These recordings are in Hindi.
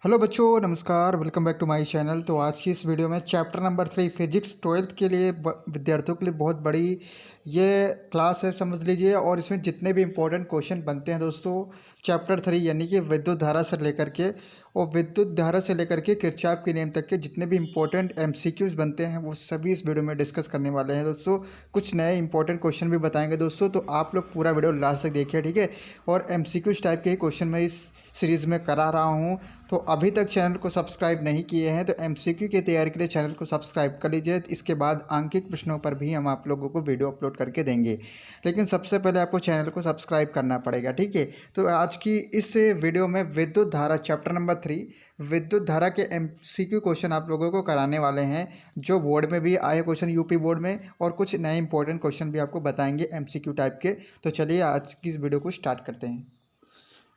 हेलो बच्चों, नमस्कार। Welcome back to my channel. तो आज की इस वीडियो में चैप्टर नंबर 3 फिजिक्स 12th के लिए विद्यार्थियों के लिए बहुत बड़ी ये क्लास है, समझ लीजिए। और इसमें जितने भी इंपॉर्टेंट क्वेश्चन बनते हैं दोस्तों, चैप्टर 3 यानी कि विद्युत धारा से लेकर के और विद्युत धारा से लेकर के किरचॉफ के नियम तक के जितने भी इंपॉर्टेंट एमसीक्यूज बनते हैं वो सभी इस वीडियो में डिस्कस करने वाले हैं दोस्तों। कुछ नए इंपॉर्टेंट क्वेश्चन भी बताएंगे दोस्तों, तो आप लोग पूरा वीडियो लास्ट तक देखिए, ठीक है। और एमसीक्यूज टाइप के ही क्वेश्चन मैं इस सीरीज़ में करा रहा हूँ। तो अभी तक चैनल को सब्सक्राइब नहीं किए हैं तो एमसीक्यू की तैयारी के लिए चैनल को सब्सक्राइब कर लीजिए। इसके बाद आंकिक प्रश्नों पर भी हम आप लोगों को वीडियो अपलोड करके देंगे, लेकिन सबसे पहले आपको चैनल को सब्सक्राइब करना पड़ेगा, ठीक है। तो आज की इस वीडियो में विद्युत धारा चैप्टर नंबर 3 विद्युत धारा के एमसीक्यू क्वेश्चन आप लोगों को कराने वाले हैं, जो बोर्ड में भी आए क्वेश्चन यूपी बोर्ड में, और कुछ नए इंपॉर्टेंट क्वेश्चन भी आपको बताएंगे एमसीक्यू टाइप के। तो चलिए आज की इस वीडियो को स्टार्ट करते हैं।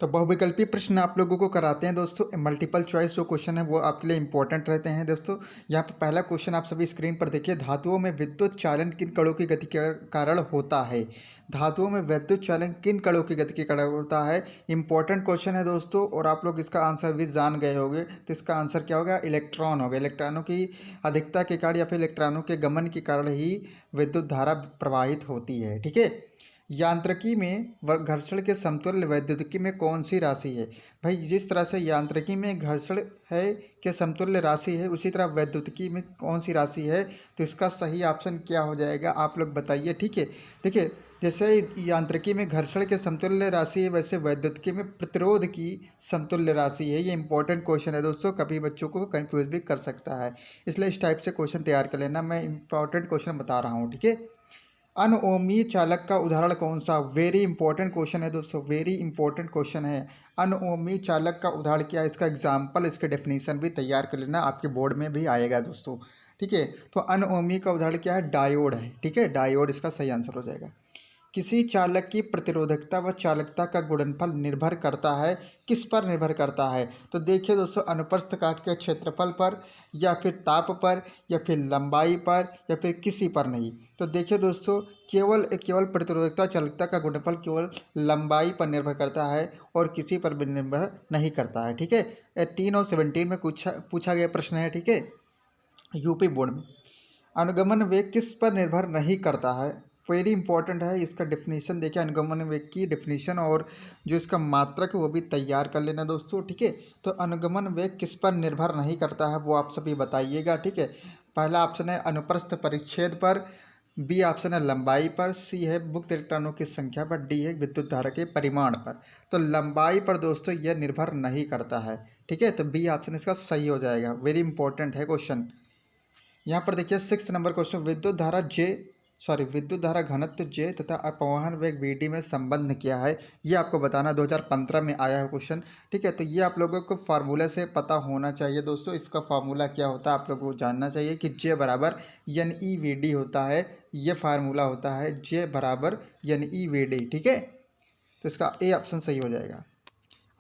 तो बहुविकल्पीय प्रश्न आप लोगों को कराते हैं दोस्तों। मल्टीपल चॉइस जो क्वेश्चन है वो आपके लिए इंपॉर्टेंट रहते हैं दोस्तों। यहाँ पर पहला क्वेश्चन आप सभी स्क्रीन पर देखिए। धातुओं में विद्युत चालन किन कणों की गति के कारण होता है? धातुओं में विद्युत चालन किन कणों की गति के कारण होता है? इंपॉर्टेंट क्वेश्चन है दोस्तों, और आप लोग इसका आंसर भी जान गए होंगे। तो इसका आंसर क्या होगा? इलेक्ट्रॉन होगा। इलेक्ट्रॉनों की अधिकता के कारण या फिर इलेक्ट्रॉनों के गमन के कारण ही विद्युत धारा प्रवाहित होती है, ठीक है। यांत्रिकी में घर्षण के समतुल्य वैद्युतिकी में कौन सी राशि है? भाई, जिस तरह से यांत्रिकी में घर्षण है के समतुल्य राशि है, उसी तरह वैद्युतिकी में कौन सी राशि है? तो इसका सही ऑप्शन क्या हो जाएगा, आप लोग बताइए, ठीक है। देखिए, जैसे यांत्रिकी में घर्षण के समतुल्य राशि है, वैसे वैद्युतिकी में प्रतिरोध की समतुल्य राशि है। ये इंपॉर्टेंट क्वेश्चन है दोस्तों, कभी बच्चों को कंफ्यूज भी कर सकता है, इसलिए इस टाइप से क्वेश्चन तैयार कर लेना। मैं इंपॉर्टेंट क्वेश्चन बता रहा हूँ, ठीक है। अनओमी चालक का उदाहरण कौन सा? वेरी इंपॉर्टेंट क्वेश्चन है दोस्तों, वेरी इंपॉर्टेंट क्वेश्चन है। अनओमी चालक का उदाहरण क्या है? इसका एग्जाम्पल, इसके डेफिनेशन भी तैयार कर लेना, आपके बोर्ड में भी आएगा दोस्तों, ठीक है। तो अनओमी का उदाहरण क्या है? डायोड है, ठीक है। डायोड इसका सही आंसर हो जाएगा। किसी चालक की प्रतिरोधकता व चालकता का गुणनफल निर्भर करता है, किस पर निर्भर करता है? तो देखिए दोस्तों, अनुप्रस्थ काट के क्षेत्रफल पर, या फिर ताप पर, या फिर लंबाई पर, या फिर किसी पर नहीं। तो देखिए दोस्तों, केवल प्रतिरोधकता चालकता का गुणनफल केवल लंबाई पर निर्भर करता है और किसी पर भी निर्भर नहीं करता है, ठीक है। 18 और 17 में पूछा गया प्रश्न है, ठीक है, यूपी बोर्ड में। अनुगमन वेग किस पर निर्भर नहीं करता है? वेरी इंपॉर्टेंट है। इसका डेफिनेशन देखिए, अनुगमन वेग की डेफिनेशन और जो इसका मात्रक है वो भी तैयार कर लेना दोस्तों, ठीक है। तो अनुगमन वेग किस पर निर्भर नहीं करता है वो आप सभी बताइएगा, ठीक है। पहला ऑप्शन है अनुप्रस्थ परिच्छेद पर, बी ऑप्शन है लंबाई पर, सी है मुक्त इलेक्ट्रॉनों की संख्या पर, डी है विद्युत धारा के परिमाण पर। तो लंबाई पर दोस्तों यह निर्भर नहीं करता है, ठीक है। तो बी ऑप्शन इसका सही हो जाएगा। वेरी इंपॉर्टेंट है क्वेश्चन। यहाँ पर देखिए 6 नंबर क्वेश्चन, विद्युत धारा घनत्व जे तथा अपवहन वेग वीडी में संबंध क्या है? ये आपको बताना, 2015 में आया है क्वेश्चन, ठीक है। तो ये आप लोगों को फार्मूला से पता होना चाहिए दोस्तों। इसका फार्मूला क्या होता है आप लोगों को जानना चाहिए कि जे बराबर एन ई वी डी होता है। ये फार्मूला होता है जे बराबर एन ई वी डी, ठीक है। तो इसका ए ऑप्शन सही हो जाएगा।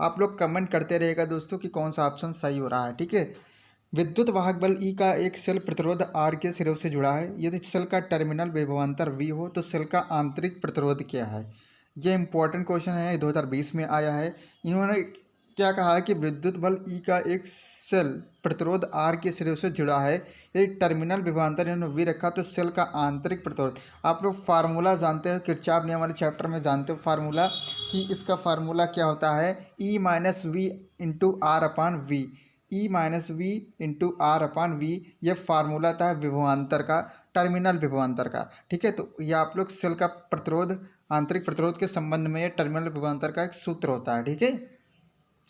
आप लोग कमेंट करते रहिएगा दोस्तों कि कौन सा ऑप्शन सही हो रहा है, ठीक है। विद्युत वाहक बल ई का एक सेल प्रतिरोध आर के सिरों से जुड़ा है। यदि सेल का टर्मिनल विभवांतर वी हो तो सेल का आंतरिक प्रतिरोध क्या है? ये इंपॉर्टेंट क्वेश्चन है, 2020 में आया है। इन्होंने क्या कहा है कि विद्युत बल ई का एक सेल प्रतिरोध आर के सिरों से जुड़ा है। यदि टर्मिनल विभवांतर इन्होंने वी रखा तो सेल का आंतरिक प्रतिरोध। आप लोग फार्मूला जानते हो, किरचॉफ नियम वाले चैप्टर में जानते हो फार्मूला, कि इसका फार्मूला क्या होता है? E minus V into R upon V. E minus V into R upon V, ये फार्मूला था विभवांतर का, टर्मिनल विभवांतर का, ठीक है। तो ये आप लोग सेल का प्रतिरोध, आंतरिक प्रतिरोध के संबंध में ये टर्मिनल विभवांतर का एक सूत्र होता है, ठीक है,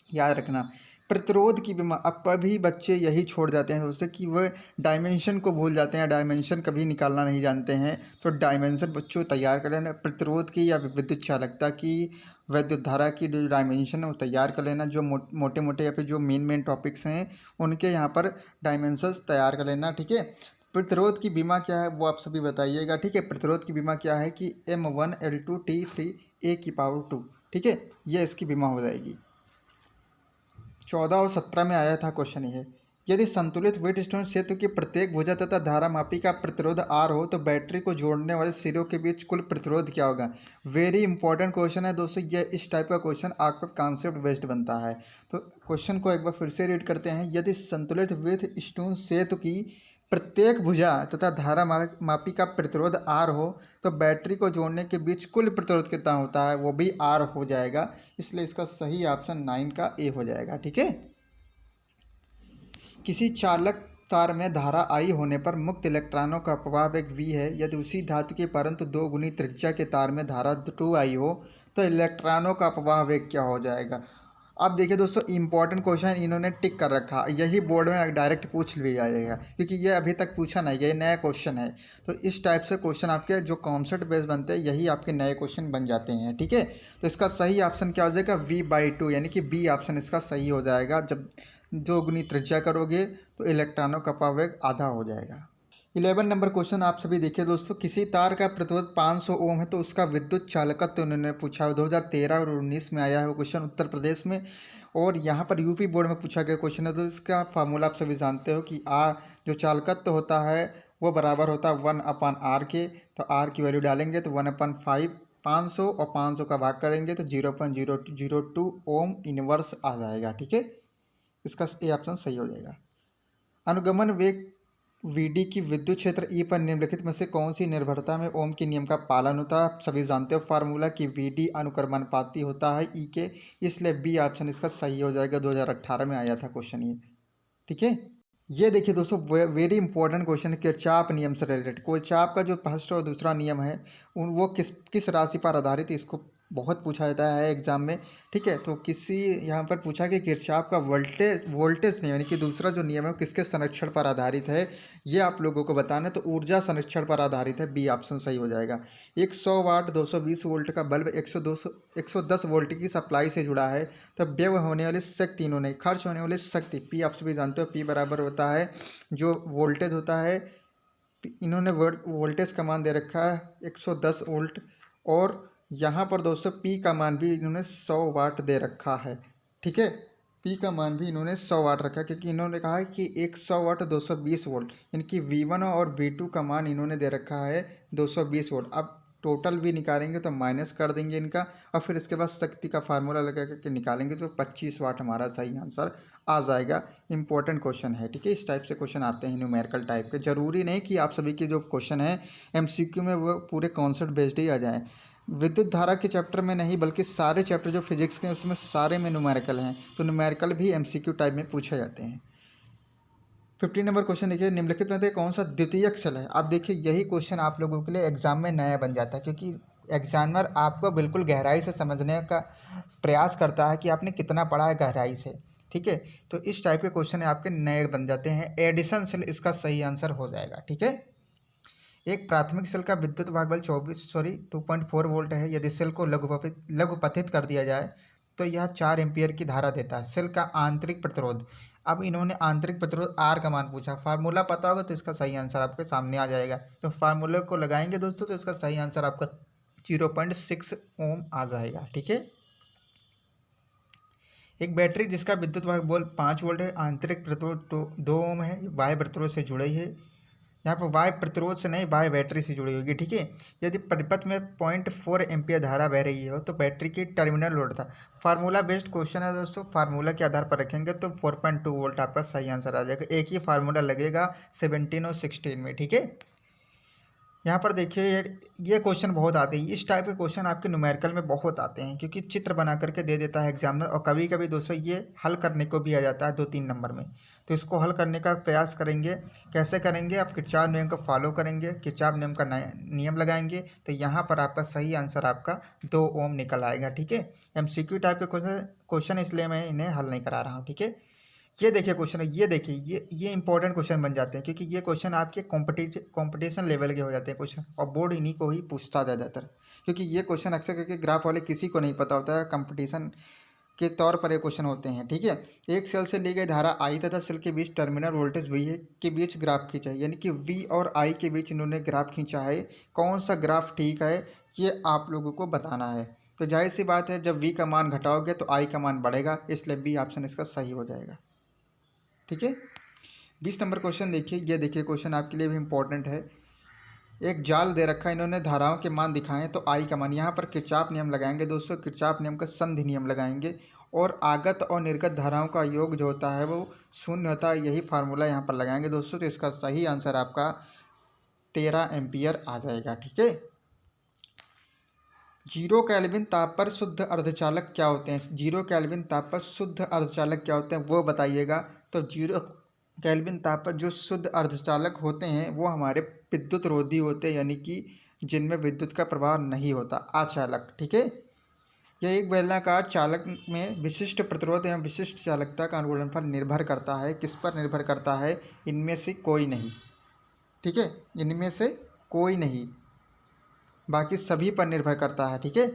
याद रखना। प्रतिरोध की बीमा, अब कभी बच्चे यही छोड़ जाते हैं दोस्तों कि वह डायमेंशन को भूल जाते हैं, डायमेंशन कभी निकालना नहीं जानते हैं। तो डायमेंशन बच्चों तैयार कर लेना, प्रतिरोध की या विद्युत चालकता की, वैद्युत धारा की जो डायमेंशन है वो तैयार कर लेना। जो मोटे मोटे या फिर जो मेन टॉपिक्स हैं उनके यहाँ पर डायमेंशंस तैयार कर लेना, ठीक है। प्रतिरोध की बीमा क्या है वो आप सभी बताइएगा, ठीक है। प्रतिरोध की बीमा क्या है कि M1L2T3 A⁴2, ठीक है, ये इसकी बीमा हो जाएगी। 14 और 17 में आया था क्वेश्चन ये, यदि संतुलित व्हीटस्टोन सेतु की प्रत्येक भुजा तथा धारामापी का प्रतिरोध आर हो तो बैटरी को जोड़ने वाले सिरों के बीच कुल प्रतिरोध क्या होगा। वेरी इंपॉर्टेंट क्वेश्चन है दोस्तों, ये इस टाइप का क्वेश्चन आपका कॉन्सेप्ट बेस्ड बनता है। तो क्वेश्चन को एक बार फिर से रीड करते हैं। यदि संतुलित व्हीटस्टोन सेतु की प्रत्येक भुजा तथा धारा मापी का प्रतिरोध आर हो तो बैटरी को जोड़ने के बीच कुल प्रतिरोध कितना होता है, वो भी आर हो जाएगा। इसलिए इसका सही ऑप्शन 9 का ए हो जाएगा। ठीक है। किसी चालक तार में धारा आई होने पर मुक्त इलेक्ट्रॉनों का प्रवाह वेग v है। यदि उसी धातु के परंतु 2 गुनी त्रिज्या के तार में धारा 2 आई हो तो इलेक्ट्रॉनों का प्रवाह वेग क्या हो जाएगा। अब देखिए दोस्तों, इंपॉर्टेंट क्वेश्चन इन्होंने टिक कर रखा, यही बोर्ड में डायरेक्ट पूछ लिया जाएगा क्योंकि ये अभी तक पूछा नहीं गया, नया क्वेश्चन है। तो इस टाइप से क्वेश्चन आपके जो कॉन्सेप्ट बेस बनते हैं यही आपके नए क्वेश्चन बन जाते हैं। ठीक है। तो इसका सही ऑप्शन क्या हो जाएगा, v/2 यानी कि बी ऑप्शन इसका सही हो जाएगा। जब 2 गुनी त्रिज्या करोगे तो इलेक्ट्रॉनों का प्रवाह वेग आधा हो जाएगा। 11 नंबर क्वेश्चन आप सभी देखिए दोस्तों, किसी तार का प्रतिरोध 500 ओम है तो उसका विद्युत चालकत्व उन्होंने पूछा है। 2013 और 19 में आया है वो क्वेश्चन उत्तर प्रदेश में, और यहाँ पर यूपी बोर्ड में पूछा गया क्वेश्चन है। तो इसका फार्मूला आप सभी जानते हो कि जो चालकत्व होता है वो बराबर होता है 1/r के। तो आर की वैल्यू डालेंगे तो 1/5, 500 और 500 का भाग करेंगे तो 0.002 ओम इनवर्स आ जाएगा। ठीक है। इसका ए ऑप्शन सही हो जाएगा। अनुगमन वेग Vd की विद्युत क्षेत्र E पर निम्नलिखित में से कौन सी निर्भरता में ओम के नियम का पालन होता है। आप सभी जानते हो फार्मूला कि Vd अनुक्रमानुपाती होता है E के, इसलिए बी ऑप्शन इसका सही हो जाएगा। 2018 में आया था क्वेश्चन ये। ठीक है। ये देखिए दोस्तों, वेरी इंपॉर्टेंट क्वेश्चन है किरचॉफ नियम से रिलेटेड। किरचॉफ का जो फर्स्ट और दूसरा नियम है वो किस किस राशि पर आधारित है, इसको बहुत पूछा जाता है एग्जाम में। ठीक है। तो किसी यहाँ पर पूछा कि किरचॉफ का वोल्टेज नियम यानी कि दूसरा जो नियम है वो किसके संरक्षण पर आधारित है, ये आप लोगों को बताना है। तो ऊर्जा संरक्षण पर आधारित है, बी ऑप्शन सही हो जाएगा। 100 वाट 220 वोल्ट का बल्ब 110 वोल्ट की सप्लाई से जुड़ा है, तब व्यय होने वाली शक्ति, इन्होंने खर्च होने वाली शक्ति, पी आप सभी जानते हो, पी बराबर होता है जो वोल्टेज होता है। इन्होंने वोल्टेज का मान दे रखा है 110 वोल्ट, और यहाँ पर दोस्तों पी का मान भी इन्होंने 100 वाट दे रखा है। ठीक है। पी का मान भी इन्होंने 100 वाट रखा है क्योंकि इन्होंने कहा है कि 100 वाट 220 वोल्ट, इनकी V1 और V2 का मान इन्होंने दे रखा है 220 वोल्ट। अब टोटल भी निकालेंगे तो माइनस कर देंगे इनका, और फिर इसके बाद शक्ति का फार्मूला लगा करके निकालेंगे तो 25 वाट हमारा सही आंसर आ जाएगा। इंपॉर्टेंट क्वेश्चन है। ठीक है। इस टाइप से क्वेश्चन आते हैं न्यूमेरिकल टाइप के। जरूरी नहीं कि आप सभी के जो क्वेश्चन है MCQ में वो पूरे कॉन्सेप्ट बेस्ड ही आ जाए। विद्युत धारा के चैप्टर में नहीं बल्कि सारे चैप्टर जो फिजिक्स के हैं उसमें सारे में न्यूमेरिकल हैं, तो न्यूमेरिकल भी MCQ टाइप में पूछे जाते हैं। 15 नंबर क्वेश्चन देखिए, निम्नलिखित में से कौन सा द्वितीयक सेल है। आप देखिए यही क्वेश्चन आप लोगों के लिए एग्जाम में नया बन जाता है क्योंकि एग्जामिनर आपको बिल्कुल गहराई से समझने का प्रयास करता है कि आपने कितना पढ़ा है गहराई से। ठीक है। तो इस टाइप के क्वेश्चन आपके नए बन जाते हैं। एडिशन सेल इसका सही आंसर हो जाएगा। ठीक है। एक प्राथमिक सेल का विद्युत भागबल 2.4 वोल्ट है। यदि सेल को लघुपथित कर दिया जाए तो यह 4 एम्पियर की धारा देता है। सेल का आंतरिक प्रतिरोध, अब इन्होंने आंतरिक प्रतिरोध आर का मान पूछा, फार्मूला पता होगा तो इसका सही आंसर आपके सामने आ जाएगा। तो फार्मूले को लगाएंगे दोस्तों तो इसका सही आंसर आपका 0.6 ओम आ जाएगा। ठीक है। एक बैटरी जिसका विद्युत भागबल 5 वोल्ट है, आंतरिक प्रतिरोध 2 ओम है, बाह्य प्रतिरोध से जुड़ी है। यहाँ पर बाह्य प्रतिरोध से नहीं, बाह्य बैटरी से जुड़ी होगी। ठीक है। यदि परिपथ में 0.4 एम्पियर धारा बह रही हो तो बैटरी की टर्मिनल लोड था। फार्मूला बेस्ड क्वेश्चन है दोस्तों, फार्मूला के आधार पर रखेंगे तो 4.2 वोल्ट आपका सही आंसर आ जाएगा। एक ही फार्मूला लगेगा 17 और 16 में। ठीक है। यहाँ पर देखिए ये क्वेश्चन बहुत आते हैं, इस टाइप के क्वेश्चन आपके न्यूमेरिकल में बहुत आते हैं क्योंकि चित्र बना करके दे देता है एग्जामिनर, और कभी कभी दोस्तों ये हल करने को भी आ जाता है 2-3 नंबर में। तो इसको हल करने का प्रयास करेंगे। कैसे करेंगे, आप किरचॉफ नियम को फॉलो करेंगे, किरचॉफ नियम का नियम लगाएंगे तो यहाँ पर आपका सही आंसर आपका 2 ओम निकल आएगा। ठीक है। MCQ टाइप के क्वेश्चन इसलिए मैं इन्हें हल नहीं करा रहा हूँ। ठीक है। ये देखिए क्वेश्चन है, ये देखिए ये इंपॉर्टेंट क्वेश्चन बन जाते हैं क्योंकि ये क्वेश्चन आपके कंपटीशन लेवल के हो जाते हैं क्वेश्चन, और बोर्ड इन्हीं को ही पूछता है ज़्यादातर क्योंकि ये क्वेश्चन अक्सर करके ग्राफ वाले किसी को नहीं पता होता है, कंपटीशन के तौर पर ये क्वेश्चन होते हैं। ठीक है। एक सेल से ली गई धारा आई तथा सेल के बीच टर्मिनल वोल्टेज वी के बीच ग्राफ खींचा है, यानी कि वी और आई के बीच इन्होंने ग्राफ खींचा है। कौन सा ग्राफ ठीक है ये आप लोगों को बताना है। तो जाहिर सी बात है जब वी का मान घटाओगे तो आई का मान बढ़ेगा, इसलिए बी ऑप्शन इसका सही हो जाएगा। ठीक है। 20 नंबर क्वेश्चन देखिए, ये देखिए क्वेश्चन आपके लिए भी इम्पोर्टेंट है। एक जाल दे रखा है, इन्होंने धाराओं के मान दिखाएं तो आई का मान, यहाँ पर किरचॉफ नियम लगाएंगे दोस्तों, किरचॉफ नियम का संधि नियम लगाएंगे और आगत और निर्गत धाराओं का योग जो होता है वो शून्य होता है, यही फार्मूला यहाँ पर लगाएंगे दोस्तों। तो इसका सही आंसर आपका 13 एम्पियर आ जाएगा। ठीक है। 0 केल्विन ताप पर शुद्ध अर्धचालक क्या होते हैं? 0 केल्विन ताप पर शुद्ध अर्धचालक क्या होते हैं वो बताइएगा। तो 0 केल्विन ताप पर जो शुद्ध अर्धचालक होते हैं वो हमारे विद्युत रोधी होते हैं, यानी कि जिनमें विद्युत का प्रभाव नहीं होता, अचालक। ठीक है। यह एक बेलनाकार चालक में विशिष्ट प्रतिरोध एवं विशिष्ट चालकता का गुणनफल निर्भर करता है। किस पर निर्भर करता है? इनमें से कोई नहीं। ठीक है, इनमें से कोई नहीं, बाकी सभी पर निर्भर करता है। ठीक है।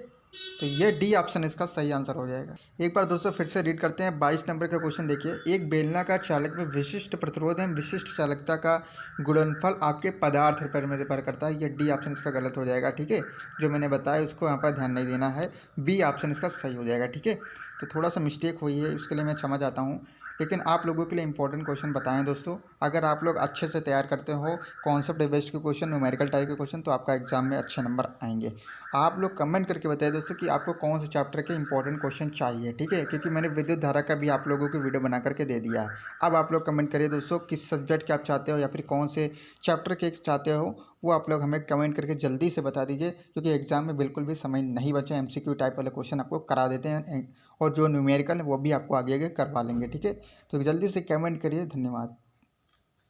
तो ये डी ऑप्शन इसका सही आंसर हो जाएगा। एक बार दोस्तों फिर से रीड करते हैं। 22 नंबर का क्वेश्चन देखिए। एक बेलनाकार चालक में विशिष्ट प्रतिरोध एवं विशिष्ट चालकता का गुणनफल आपके पदार्थ पर निर्भर करता है। ये डी ऑप्शन इसका गलत हो जाएगा। ठीक है, जो मैंने बताया उसको यहाँ पर ध्यान नहीं देना है, बी ऑप्शन इसका सही हो जाएगा। ठीक है, तो थोड़ा सा मिस्टेक हुई है, उसके लिए मैं क्षमा चाहता हूँ, लेकिन आप लोगों के लिए इंपॉर्टेंट क्वेश्चन बताएं दोस्तों। अगर आप लोग अच्छे से तैयार करते हो कॉन्सेप्ट बेस्ड के क्वेश्चन, न्यूमेरिकल टाइप के क्वेश्चन, तो आपका एग्जाम में अच्छे नंबर आएंगे। आप लोग कमेंट करके बताइए दोस्तों कि आपको कौन से चैप्टर के इंपॉर्टेंट क्वेश्चन चाहिए। ठीक है, क्योंकि मैंने विद्युत धारा का भी आप लोगों को वीडियो बना करके दे दिया है। अब आप लोग कमेंट करिए दोस्तों किस सब्जेक्ट के आप चाहते हो या फिर कौन से चैप्टर के चाहते हो, वो आप लोग हमें कमेंट करके जल्दी से बता दीजिए, क्योंकि एग्जाम में बिल्कुल भी समय नहीं बचा। एमसीक्यू टाइप वाले क्वेश्चन आपको करा देते हैं और जो न्यूमेरिकल है वो भी आपको आगे आगे करवा लेंगे। ठीक है, तो जल्दी से कमेंट करिए। धन्यवाद।